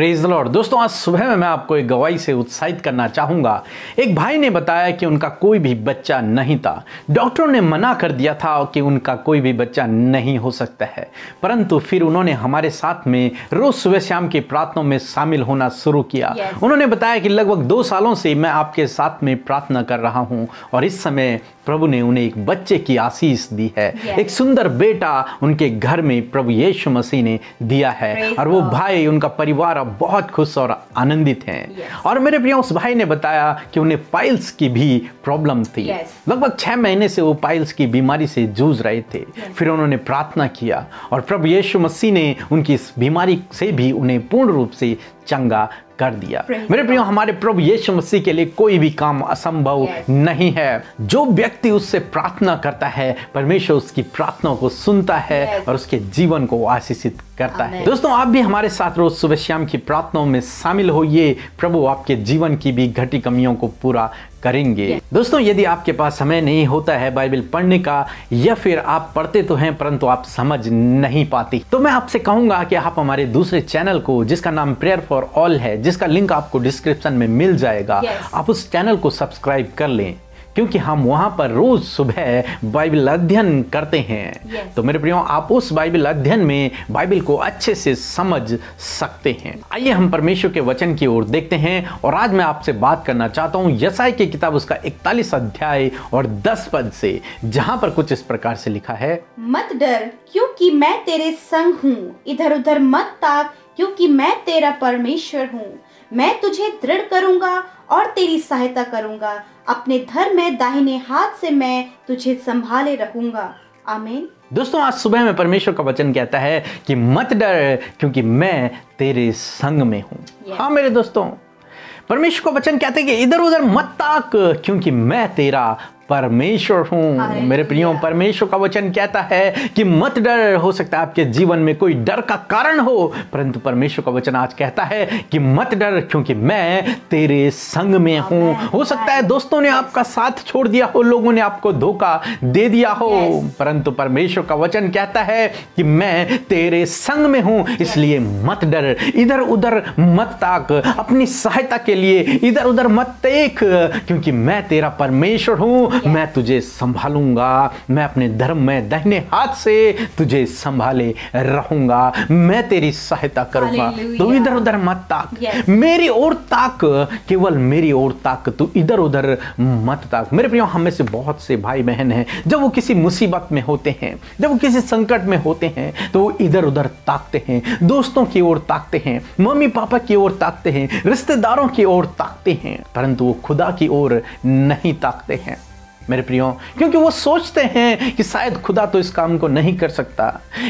Praise the Lord. दोस्तों, आज सुबह में मैं आपको एक गवाही से उत्साहित करना चाहूंगा। एक भाई ने बताया कि उनका कोई भी बच्चा नहीं था। डॉक्टरों ने मना कर दिया था कि उनका कोई भी बच्चा नहीं हो सकता है, परंतु फिर उन्होंने हमारे साथ में रोज सुबह शाम की प्रार्थनाओं में शामिल होना शुरू किया। उन्होंने बताया कि लगभग 2 सालों से मैं आपके साथ में प्रार्थना कर रहा हूं और इस समय प्रभु ने उन्हें एक बच्चे की आशीष दी है। एक सुंदर बेटा उनके घर में प्रभु यीशु मसीह ने दिया है और वो भाई, उनका परिवार अब बहुत खुश और आनंदित हैं। और मेरे प्रिय, उस भाई ने बताया कि उन्हें पाइल्स की भी प्रॉब्लम थी। लगभग 6 महीने से वो पाइल्स की बीमारी से जूझ रहे थे। फिर उन्होंने प्रार्थना किया और प्रभु यीशु मसीह ने उनकी इस बीमारी से भी उन्हें पूर्ण रूप से चंगा कर दिया। मेरे प्रियो, हमारे प्रभु यीशु मसीह के लिए कोई भी काम असंभव नहीं है। जो व्यक्ति उससे प्रार्थना करता है, परमेश्वर उसकी प्रार्थना को सुनता है और उसके जीवन को आशीषित करता है। दोस्तों, आप भी हमारे साथ रोज सुबह शाम की प्रार्थनाओं में शामिल होइए। प्रभु आपके जीवन की भी घटी कमियों को पूरा करेंगे। दोस्तों, यदि आपके पास समय नहीं होता है बाइबल पढ़ने का, या फिर आप पढ़ते तो हैं परंतु आप समझ नहीं पाते, तो मैं आपसे कहूंगा कि आप हमारे दूसरे चैनल को, जिसका नाम प्रेयर फॉर ऑल है, जिसका लिंक आपको डिस्क्रिप्शन में मिल जाएगा, आप उस चैनल को सब्सक्राइब कर लें, क्योंकि हम वहां पर रोज सुबह बाइबल अध्ययन करते हैं। तो मेरे प्रियो, आप उस बाइबल अध्ययन में बाइबल को अच्छे से समझ सकते हैं। आइए हम परमेश्वर के वचन की ओर देखते हैं। और आज मैं आपसे बात करना चाहता हूं यशायाह की किताब, उसका 41 अध्याय और 10 पद से, जहां पर कुछ इस प्रकार से लिखा है, मत डर क्योंकि मैं तेरे संग हूँ, इधर उधर मत ताक क्योंकि मैं तेरा परमेश्वर हूँ। मैं तुझे दृढ़ करूंगा और तेरी सहायता करूंगा, अपने धर्म में दाहिने हाथ से मैं तुझे संभाले रखूंगा। आमीन। दोस्तों, आज सुबह में परमेश्वर का वचन कहता है कि मत डर क्योंकि मैं तेरे संग में हूं। हाँ मेरे दोस्तों, परमेश्वर का वचन कहते हैं कि इधर उधर मत ताक क्योंकि मैं तेरा परमेश्वर हूं। मेरे प्रियो, परमेश्वर का वचन कहता है कि मत डर। हो सकता है आपके जीवन में कोई डर का कारण हो, परंतु परमेश्वर का वचन आज कहता है कि मत डर क्योंकि मैं तेरे संग में हूं। हो सकता है दोस्तों ने आपका साथ छोड़ दिया हो, लोगों ने आपको धोखा दे दिया हो, परंतु परमेश्वर का वचन कहता है कि मैं तेरे संग में हूं, इसलिए मत डर। इधर उधर मत ताक, अपनी सहायता के लिए इधर उधर मत देख, क्योंकि मैं तेरा परमेश्वर हूं। मैं तुझे संभालूंगा, मैं अपने धर्म में दाहिने हाथ से तुझे संभाले रहूंगा, मैं तेरी सहायता करूंगा। तो इधर उधर मत ताक, मेरी ओर ताक, केवल मेरी ओर ताक, तू इधर उधर मत ताक। मेरे प्रियो, हम में से बहुत से भाई बहन हैं, जब वो किसी मुसीबत में होते हैं, जब वो किसी संकट में होते हैं, तो वो इधर उधर ताकते हैं, दोस्तों की ओर ताकते हैं, मम्मी पापा की ओर ताकते हैं, रिश्तेदारों की ओर ताकते हैं, परंतु वो खुदा की ओर नहीं ताकते हैं मेरे प्रियो, क्योंकि वो सोचते हैं कि शायद खुदा तो इस काम को नहीं कर सकता,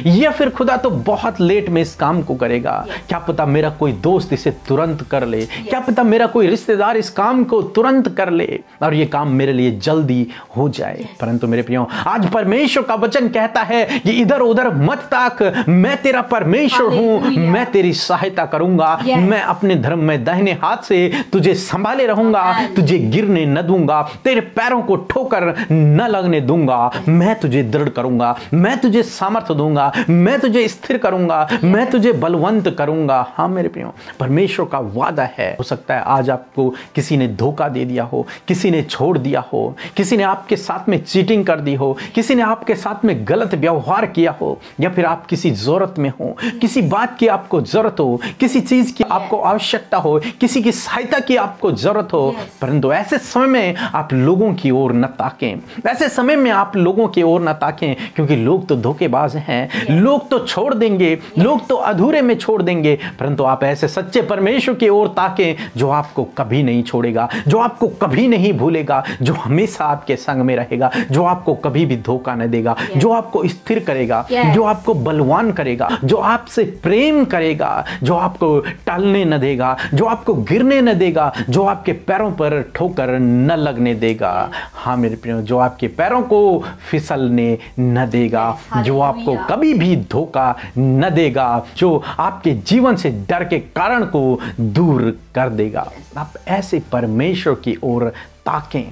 या फिर खुदा तो बहुत लेट में इस काम को करेगा। क्या पता मेरा कोई दोस्त इसे तुरंत कर ले, क्या पता मेरा कोई रिश्तेदार इस काम को तुरंत कर ले और ये काम मेरे लिए जल्दी हो जाए। परंतु मेरे प्रियो, आज परमेश्वर का वचन कहता है कि इधर उधर मत ताक, मैं तेरा परमेश्वर हूं, मैं तेरी सहायता करूंगा, मैं अपने धर्म में दाहिने हाथ से तुझे संभाले रहूंगा, तुझे गिरने न दूंगा, तेरे पैरों को ठोकर न लगने दूंगा, मैं तुझे दृढ़ करूंगा, मैं तुझे सामर्थ्य दूंगा, मैं तुझे स्थिर करूंगा, मैं तुझे बलवंत करूंगा। हाँ मेरे प्रियो, परमेश्वर का वादा है। हो सकता है आज आपको किसी ने धोखा दे दिया हो, किसी ने छोड़ दिया हो, किसी ने आपके साथ में चीटिंग कर दी हो, किसी ने आपके साथ में गलत व्यवहार किया हो, या फिर आप किसी जरूरत में हो, किसी बात की आपको जरूरत हो, किसी चीज की आपको आवश्यकता हो, किसी की सहायता की आपको जरूरत हो, परंतु ऐसे समय में आप लोगों की ओर न ताकें। ऐसे समय में आप लोगों की ओर न ताकें, क्योंकि लोग तो धोखेबाज हैं, लोग तो छोड़ देंगे, लोग तो अधूरे में छोड़ देंगे, परंतु आप ऐसे सच्चे परमेश्वर की ओर ताकें जो आपको कभी नहीं छोड़ेगा, जो आपको कभी नहीं भूलेगा, जो हमेशा आपके संग में रहेगा, जो आपको कभी भी धोखा न देगा, जो आपको स्थिर करेगा, जो आपको बलवान करेगा, जो आपसे प्रेम करेगा, जो आपको टलने न देगा, जो आपको गिरने न देगा, जो आपके पैरों पर ठोकर न लगने देगा। हाँ मेरे प्रियो, जो आपके पैरों को फिसलने न देगा, जो आपको कभी भी धोखा न देगा, जो आपके जीवन से डर के कारण को दूर कर देगा। आप ऐसे परमेश्वर की ओर ताकें,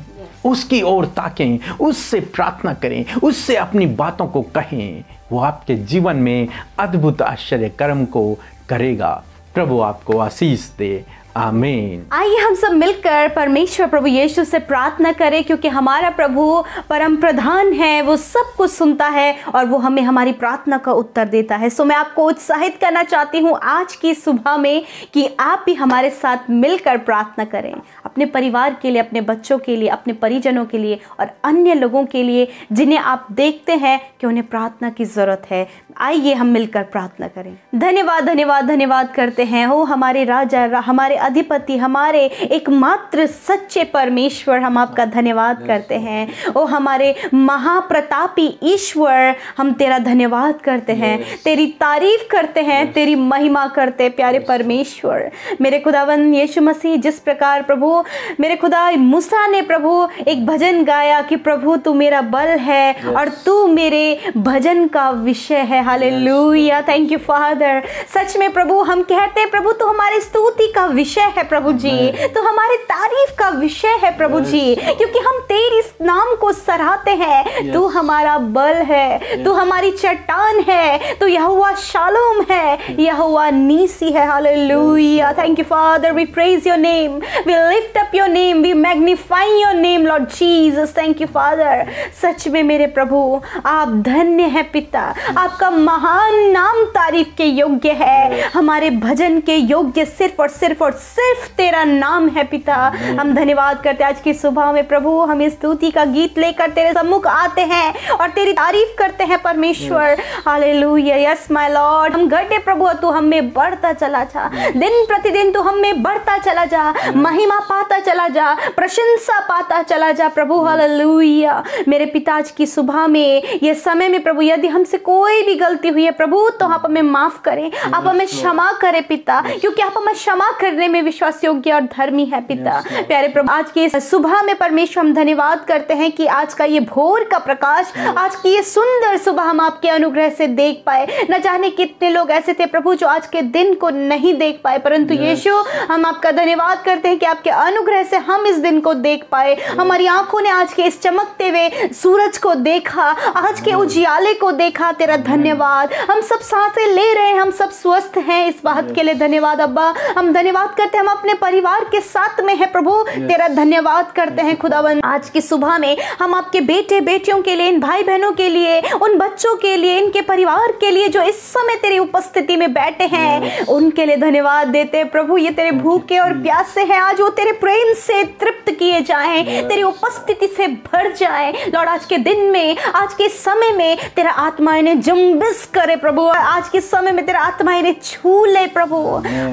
उसकी ओर ताकें, उससे प्रार्थना करें, उससे अपनी बातों को कहें। वो आपके जीवन में अद्भुत आश्चर्य कर्म को करेगा। प्रभु आपको आशीष दे। आमीन। आइए हम सब मिलकर परमेश्वर प्रभु यीशु से प्रार्थना करें, क्योंकि हमारा प्रभु परम प्रधान है, वो सब कुछ सुनता है और वो हमें हमारी प्रार्थना का उत्तर देता है। सो मैं आपको उत्साहित करना चाहती हूँ आज की सुबह में कि आप भी हमारे साथ मिलकर प्रार्थना करें, अपने परिवार के लिए, अपने बच्चों के लिए, अपने परिजनों के लिए और अन्य लोगों के लिए जिन्हें आप देखते हैं कि उन्हें प्रार्थना की ज़रूरत है। आइए हम मिलकर प्रार्थना करें। धन्यवाद धन्यवाद धन्यवाद करते हैं हो हमारे राजा, हमारे अधिपति, हमारे एकमात्र सच्चे परमेश्वर, हम आपका धन्यवाद करते हैं। ओ हमारे महाप्रतापी ईश्वर, हम तेरा धन्यवाद करते हैं, तेरी तारीफ करते हैं, तेरी महिमा करते हैं। प्यारे परमेश्वर, मेरे खुदावन यीशु मसीह, जिस प्रकार प्रभु मेरे खुदा मूसा ने प्रभु एक भजन गाया कि प्रभु तू मेरा बल है और तू मेरे भजन का विषय है। Hallelujah, thank you father. सच में प्रभु हम कहते हैं प्रभु तू हमारी स्तुति का विषय है प्रभु जी, तो हमारी तारीफ का विषय है प्रभु जी, क्योंकि हम तेरी नाम को सराहते हैं। तू हमारा बल है, तू हमारी चट्टान है, तू यहोवा शालोम है, यहोवा नीसी है। Hallelujah, thank you father, we praise your name, we lift up your name, we magnify your name Lord Jesus. Thank you father. सच में मेरे प्रभु आप धन्य है पिता, आपका महान नाम तारीफ के योग्य है, हमारे भजन के योग्य सिर्फ और सिर्फ और सिर्फ तेरा नाम है पिता। हम धन्यवाद करते हैं आज की सुबह में प्रभु, हम इस स्तुति का गीत लेकर तेरे सम्मुख आते हैं और तेरी तारीफ करते हैं परमेश्वर। Hallelujah, yes my Lord. हम गड्ढे प्रभु तू हमें बढ़ता चला जा, दिन प्रतिदिन तू हमें बढ़ता चला जा, महिमा पाता चला जा, प्रशंसा पाता चला जा प्रभु। हालेलुया मेरे पिता, आज की सुबह में ये समय में प्रभु यदि हमसे कोई भी गलती हुई है प्रभु तो आप हमें माफ करें, आप हमें क्षमा करें पिता, क्योंकि आप हमें क्षमा करने में विश्वास योग्य और धर्मी है पिता। प्यारे प्रभु, आज की सुबह में परमेश्वर हम धन्यवाद करते हैं कि आज का ये भोर का प्रकाश, आज की ये सुंदर सुबह हम आपके अनुग्रह से देख पाए। न जाने कितने लोग ऐसे थे प्रभु जो आज के दिन को नहीं देख पाए, परंतु यीशु हम आपका धन्यवाद करते हैं कि आपके अनुग्रह से हम इस दिन को देख पाए। हमारी आंखों ने आज के इस चमकते हुए सूरज को देखा, आज के उजियाले को देखा। तेरा धन्यवाद। हम सब सांसें ले रहे हैं, हम सब स्वस्थ हैं, इस बात के लिए धन्यवाद अब्बा। हम धन्यवाद करते हैं हम अपने परिवार के साथ में है प्रभु, तेरा धन्यवाद करते हैं खुदावन। आज की सुबह में हम आपके बेटे बेटियों के लिए, इन भाई बहनों के लिए, उन बच्चों के लिए, इनके परिवार के लिए जो इस समय तेरी उपस्थिति में बैठे हैं, उनके लिए धन्यवाद देते हैं प्रभु। ये तेरे भूखे और प्यासे हैं, आज वो तेरे प्रेम से तृप्त किए जाएं, तेरी उपस्थिति से भर जाएं लॉर्ड। आज के दिन में, आज के समय में तेरा आत्मा इन्हें जुम्बिश करे प्रभु, आज के समय में तेरा आत्मा इन्हें छू ले प्रभु।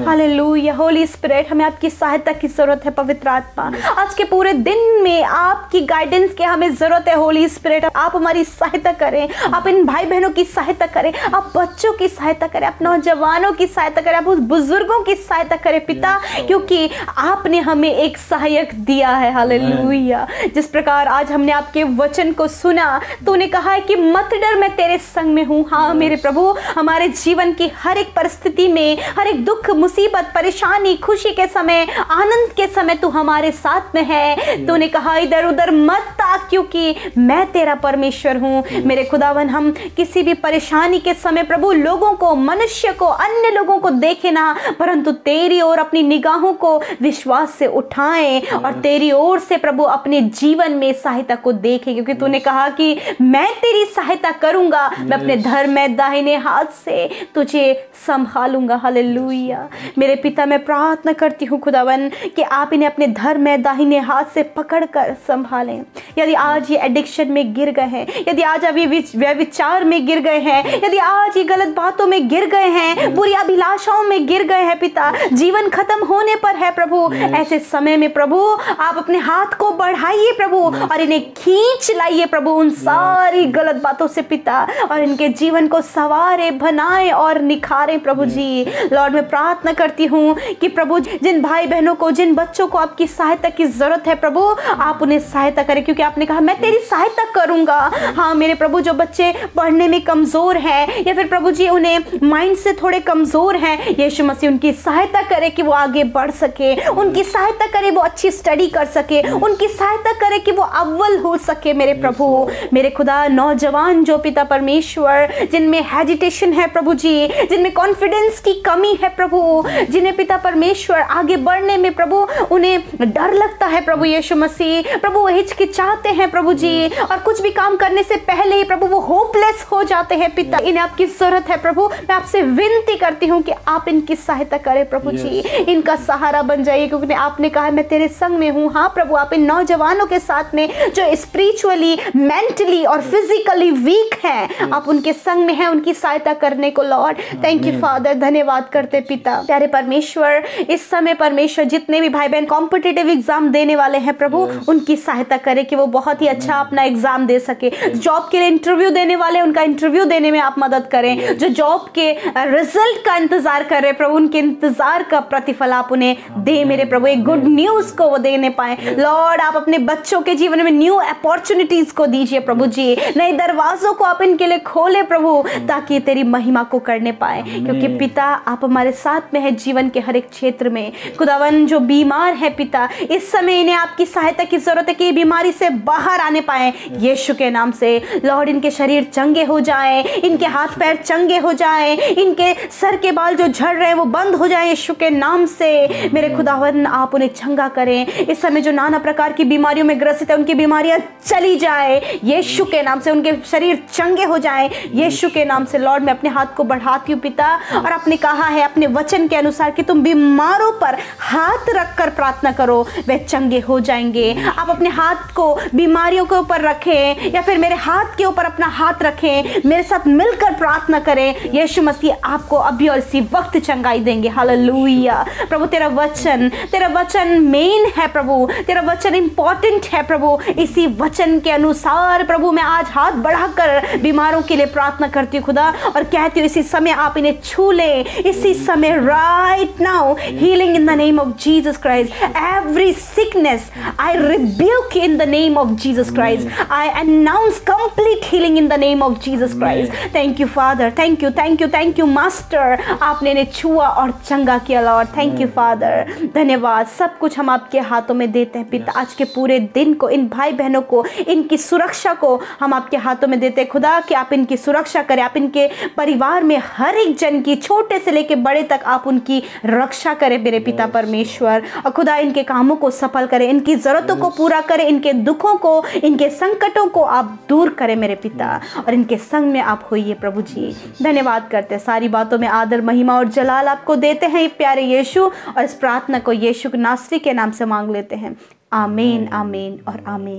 हालेलुया, होली स्पिरिट, हमें आपकी सहायता की जरूरत है पवित्र आत्मा। आज के पूरे दिन में आपकी गाइडेंस की हमें जरूरत है होली स्पिरिट। आप हमारी सहायता करें, आप इन भाई बहनों की सहायता करें, आप बच्चों की सहायता करें, आप नौजवानों की सहायता करें, आप उस बुजुर्गों की सहायता करें पिता, क्योंकि आपने हमें एक सहायक दिया है। हालेलुया, जिस प्रकार आज हमने आपके वचन को सुना, तूने कहा है कि मत डर, मैं तेरे संग में हूँ। हाँ मेरे प्रभु, हमारे जीवन की हर एक परिस्थिति में, हर एक दुख, मुसीबत, परेशानी, खुशी के समय, आनंद के समय तू हमारे साथ में है। तूने कहा इधर उधर मत ताक, क्योंकि मैं तेरा परमेश्वर हूँ। मेरे खुदावन, हम किसी भी परेशानी के समय प्रभु लोगों को, मनुष्य को, अन्य लोगों को देखे ना, परंतु तेरी ओर अपनी निगाहों को विश्वास से उठाएं और तेरी ओर से प्रभु अपने जीवन में सहायता को देखें, क्योंकि तूने कहा कि मैं तेरी सहायता करूंगा, मैं अपने धर्म में दाहिने हाथ से तुझे संभालूंगा। हालेलुया मेरे पिता, मैं प्रार्थना करती हूँ खुदावन कि आप इन्हें अपने धर्म में दाहिने हाथ से पकड़कर संभालें। यदि आज ये एडिक्शन में गिर गए हैं, यदि आज अभी व्यभिचार में गिर गए हैं, यदि आज ये गलत बातों में गिर गए हैं, बुरी अभिलाषाओं में गिर गए हैं पिता, जीवन खत्म होने पर है प्रभु, ऐसे समय में प्रभु आप अपने हाथ को बढ़ाइए प्रभु और इन्हें खींच लाइए प्रभु उन सारी गलत बातों से पिता, और इनके जीवन को सवारे, बनाए और निखारे प्रभु जी। लॉर्ड, मैं प्रार्थना करती हूँ कि प्रभु जिन भाई बहनों को, जिन बच्चों को आपकी सहायता की जरूरत है प्रभु, आप उन्हें सहायता करें, क्योंकि आपने कहा मैं तेरी सहायता करूंगा। हाँ मेरे प्रभु, जो बच्चे पढ़ने में कमजोर हैं या फिर प्रभु जी उन्हें माइंड से थोड़े कमजोर हैं, यीशु मसीह उनकी सहायता करे कि वो आगे बढ़ सके, उनकी सहायता करे वो अच्छी स्टडी कर सके, उनकी सहायता करे कि वो अव्वल हो सके मेरे प्रभु। मेरे खुदा, नौजवान जो पिता परमेश्वर जिनमें हेजिटेशन है प्रभु जी, जिनमें कॉन्फिडेंस की कमी है प्रभु, जिन्हें पिता परमेश्वर आगे बढ़ने में प्रभु उन्हें डर लगता है प्रभु यीशु मसीह, प्रभु वो हिचकिचाते हैं प्रभु जी, और कुछ भी काम करने से पहले ही प्रभु वो होपलेस हो जाते हैं पिता, इन्हें आपकी जरूरत है प्रभु। मैं आपसे विनती करती हूँ कि आप इनकी सहायता करें प्रभु जी, इनका सहारा बन जाइए, क्योंकि आपने कहा मैं तेरे संग में हूँ। हाँ प्रभु, आप इन नौजवानों के साथ में जो स्पिरिचुअली, मेंटली और फिजिकली वीक हैं, आप उनके संग में हैं, उनकी सहायता करने को लॉर्ड। थैंक यू फादर, धन्यवाद करते पिता। प्यारे परमेश्वर, इस समय परमेश्वर जितने भी भाई बहन कॉम्पिटिटिव एग्जाम देने वाले हैं प्रभु, उनकी सहायता करें कि वो बहुत ही अच्छा अपना एग्जाम दे सके। जॉब के लिए इंटरव्यू देने वाले, उनका इंटरव्यू देने में आप मदद करें। जो जॉब के रिजल्ट का इंतजार कर रहे प्रभु, उनके इंतजार का प्रतिफल आप उन्हें दे मेरे प्रभु, एक गुड न्यूज को वो देने पाए लॉर्ड। आप अपने बच्चों के जीवन में न्यू अपॉर्चुनिटीज को दीजिए प्रभु जी, नए दरवाजों को आप इनके लिए खोले प्रभु, ताकि तेरी महिमा को करने पाए, क्योंकि पिता आप हमारे साथ में है जीवन के हर एक क्षेत्र में। खुदावन, जो बीमार है पिता, इस समय इन्हें आपकी सहायता की जरूरत है कि बीमारी से बाहर आने पाए यीशु के नाम से लॉर्ड। इनके शरीर चंगे हो जाए, इनके हाथ पैर चंगे हो जाए, इनके सर के बाल जो झड़ रहे हैं वो बंद हो जाए यीशु के नाम से। मेरे खुदावन, आप उन्हें चंगा करें। इस समय जो नाना प्रकार की बीमारियों में ग्रसित है, उनकी बीमारियां चली जाए यीशु के नाम से, उनके शरीर चंगे हो जाए यीशु के नाम से। लॉर्ड, मैं अपने हाथ को बढ़ाती हूँ पिता, और आपने कहा है अपने वचन के अनुसार कि तुम बीमारों पर हाथ रखकर प्रार्थना करो, वे चंगे हो जाएंगे। आप अपने हाथ को बीमारियों के ऊपर रखें, या फिर मेरे हाथ के ऊपर अपना हाथ रखें, मेरे साथ मिलकर प्रार्थना करें। यीशु मसीह आपको अभी और इसी वक्त चंगाई देंगे। हालेलुया प्रभु, तेरा वचन मेन है प्रभु, तेरा वचन इंपॉर्टेंट है प्रभु। इसी वचन के अनुसार प्रभु मैं आज हाथ बढ़ाकर बीमारों के लिए प्रार्थना करती हूँ खुदा, और कहती हूँ इसी समय आप इन्हें छू लें, इसी समय right now healing in the name of Jesus Christ. Every sickness I rebuke in the name of Jesus Christ. I announce complete healing in the name of Jesus Christ. Thank you father, thank you master, आपने इन्हें छुआ और चंगा किया Lord. Thank you father, धन्यवाद। सब कुछ हम आपके हाथों में देते हैं पिता। आज के पूरे दिन को, इन भाई बहनों को, इनकी सुरक्षा को हम आपके हाथों में देते हैं खुदा, कि आप इनकी सुरक्षा करें। आप इनके परिवार में हर एक जन की, छोटे से लेकर बड़े तक, आप उनकी रक्षा करें मेरे पिता परमेश्वर। और खुदा इनके कामों को सफल करें, इनकी जरूरतों को पूरा करें, इनके दुखों को, इनके संकटों को आप दूर करें मेरे पिता, और इनके संग में आप होइए प्रभु जी। धन्यवाद करते हैं, सारी बातों में आदर, महिमा और जलाल आपको देते हैं प्यारे यीशु, और इस प्रार्थना को यीशु नासरी के नाम से मांग लेते हैं। आमीन, आमीन और आमीन।